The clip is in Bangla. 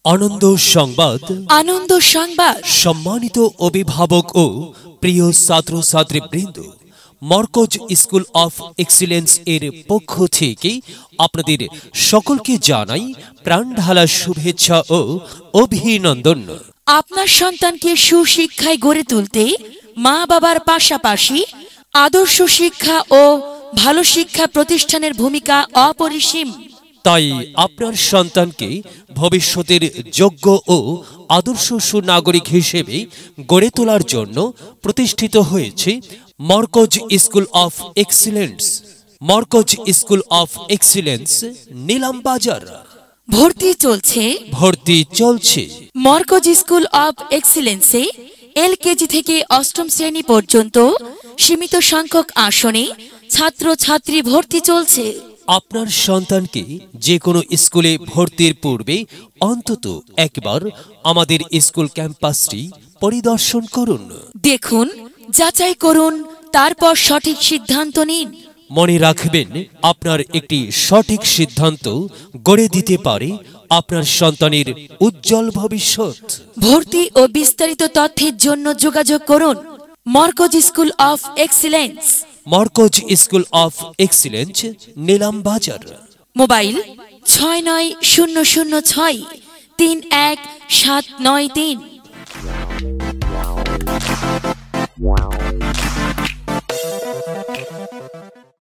আনন্দ সংবাদ। আনন্দ সংবাদ। সম্মানিত অভিভাবক ও প্রিয় ছাত্রছাত্রীবৃন্দ, মরকজ স্কুল অফ এক্সিলেন্স এর পক্ষ থেকে আপনাদের সকলকে জানাই প্রাণঢালা শুভেচ্ছা ও অভিনন্দন। আপনার সন্তানকে সুশিক্ষায় গড়ে তুলতে মা বাবার পাশাপাশি আদর্শ শিক্ষা ও ভালো শিক্ষা প্রতিষ্ঠানের ভূমিকা অপরিসীম। তাই আপনার সন্তানকে ভবিষ্যতের যোগ্য ও আদর্শ সুনাগরিক হিসেবে গড়ে তোলার জন্য প্রতিষ্ঠিত হয়েছে Markaz school of excellence. Markaz school of excellence, Nilam Bazar. ভর্তি চলছে। মরকজ স্কুল অফ এক্সিলেন্সে LKG থেকে অষ্টম শ্রেণী পর্যন্ত সীমিত সংখ্যক আসনে ছাত্রছাত্রী ভর্তি চলছে। আপনার সন্তানকে যে কোনো স্কুলে ভর্তির পূর্বে অন্তত একবার আমাদের স্কুল ক্যাম্পাসটি পরিদর্শন করুন। দেখুন, যাচাই করুন, তারপর সঠিক সিদ্ধান্ত নিন। মনে রাখবেন, আপনার একটি সঠিক সিদ্ধান্ত গড়ে দিতে পারে আপনার সন্তানের উজ্জ্বল ভবিষ্যৎ। ভর্তি ও বিস্তারিত তথ্যের জন্য যোগাযোগ করুন Markaz school of excellence. Markaz school of excellence, Nilam Bazar. Mobile 6900631793।